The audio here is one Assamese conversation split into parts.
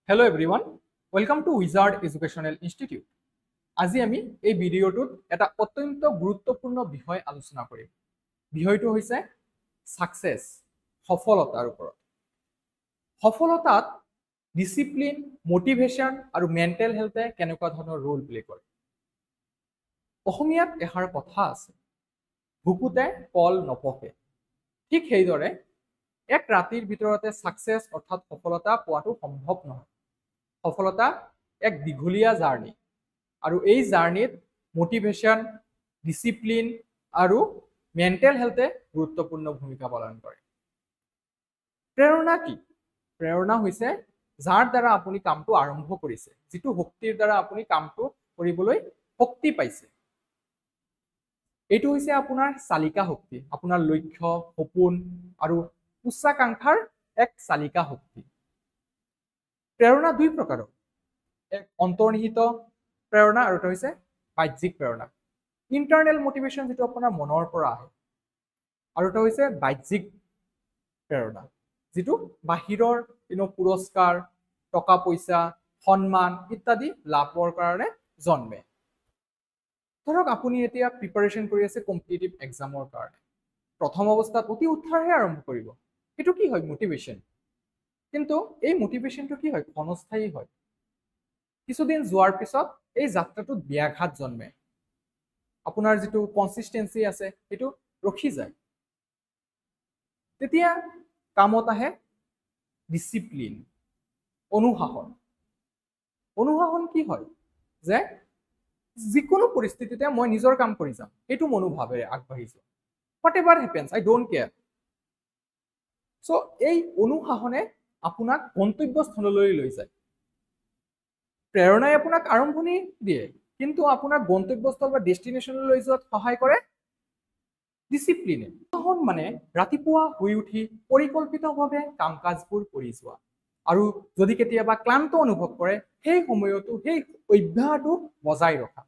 Hello everyone, welcome to Wizard Educational Institute. আজি আমি এই ভিডিওটোত এটা অত্যন্ত গুৰুত্বপূৰ্ণ বিষয় আলোচনা কৰিম। বিষয়টো হৈছে সাকসেস, সফলতাৰ ওপৰত। সফলতাত ডিসিপ্লিন, মোটিভেশন আৰু মেন্টাল হেলথে কেনেকুৱা ধৰণৰ ৰোল প্লে কৰে। অসমীয়াত এষাৰ কথা আছে, ভুকুতে কল নপকে। ঠিক সেইদৰে এক ৰাতিৰ ভিতৰতে সাকসেস অৰ্থাৎ সফলতা পোৱাটো সম্ভৱ নহয়। সফলতা এক দীঘলীয়া জাৰ্নি আৰু এই জাৰ্নিত মোটিভেশন, ডিসিপ্লিন আৰু মেন্টাল হেলথে গুৰুত্বপূৰ্ণ ভূমিকা পালন কৰে। প্ৰেৰণা কি? প্ৰেৰণা হৈছে যাৰ দ্বাৰা আপুনি কামটো আৰম্ভ কৰিছে, যিটো শক্তিৰ দ্বাৰা আপুনি কামটো কৰিবলৈ শক্তি পাইছে। এইটো হৈছে আপোনাৰ চালিকা শক্তি, আপোনাৰ লক্ষ্য, সপোন আৰু উচ্চাকাংক্ষাৰ এক চালিকা শক্তি। প্ৰেৰণা দুই প্ৰকাৰৰ, এক অন্তৰ্নিহিত প্ৰেৰণা আৰু এটা হৈছে বাহ্যিক প্ৰেৰণা। ইণ্টাৰনেল মোটিভেশন যেটো আপোনাৰ মনৰ পৰা আহে, আৰু এটা হৈছে বাহ্যিক প্ৰেৰণা যেটো বাহিৰৰ পুৰস্কাৰ, টকা পইচা, সন্মান ইত্যাদি লাভৰ কাৰণে জন্মে। ধৰক আপুনি এতিয়া প্ৰিপাৰেচন কৰি আছে কম্পিটিটিভ এক্সামৰ কাৰণে। প্ৰথম অৱস্থাত অতি উৎসাহেৰে আৰম্ভ কৰিব, এইটো কি হয়? মোটিভেশন। কিন্তু এই মোটিভেশনটো কি হয়? ক্ষণস্থায়ী হয়। কিছুদিন যোৱাৰ পিছত এই যাত্ৰাটোত ব্যাঘাত জন্মে, আপোনাৰ যেটো কনসিস্টেন্সি আছে সেইটো ৰখি যায়। তেতিয়া কামত আহে ডিসিপ্লিন, অনুশাসন। অনুশাসন কি হয়? যে যিকোনো পৰিস্থিতিতে মই নিজৰ কাম কৰি যাম, এইটো মনোভাৱেৰে আগবাঢ়ি যাম। Whatever happens, I don't care. So এই অনুশাসনে আপোনাক গন্তব্যস্থললৈ লৈ যায়। প্ৰেৰণাই আপোনাক আৰম্ভণি দিয়ে, কিন্তু আপোনাক গন্তব্যস্থল বা ডেষ্টিনেশ্যনলৈ যোৱাত সহায় কৰে ডিসিপ্লিনে। অনুশাসন মানে ৰাতিপুৱা শুই উঠি পৰিকল্পিতভাৱে কাম কাজবোৰ কৰি যোৱা, আৰু যদি কেতিয়াবা ক্লান্ত অনুভৱ কৰে সেই সময়তো সেই অভ্যাসটো বজাই ৰখা।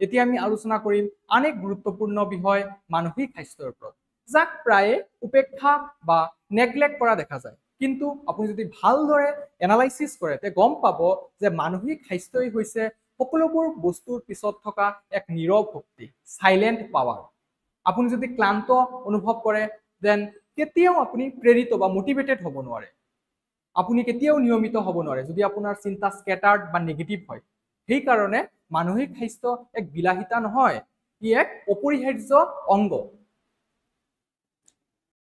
এতিয়া আমি আলোচনা কৰিম আন এক গুৰুত্বপূৰ্ণ বিষয়, মানসিক স্বাস্থ্যৰ ওপৰত, যাক প্ৰায়ে উপেক্ষা বা নেগলেক্ট কৰা দেখা যায়। কিন্তু আপুনি যদি ভালদৰে এনালাইসিস কৰে তে গম পাব যে মানসিক স্বাস্থ্যই হৈছে সকলোবোৰ বস্তুৰ পিছত থকা এক নীৰৱ শক্তি, সাইলেন্ট পাৱাৰ। আপুনি যদি ক্লান্ত অনুভৱ কৰে দেন কেতিয়াও আপুনি প্ৰেৰিত বা মোটিভেটেড হ'ব নোৱাৰে। আপুনি কেতিয়াও নিয়মিত হ'ব নোৱাৰে যদি আপোনাৰ চিন্তা স্কেটাৰ্ড বা নেগেটিভ হয়। সেইকাৰণে মানসিক স্বাস্থ্য এক বিলাসিতা নহয়, ই এক অপৰিহাৰ্য অংগ।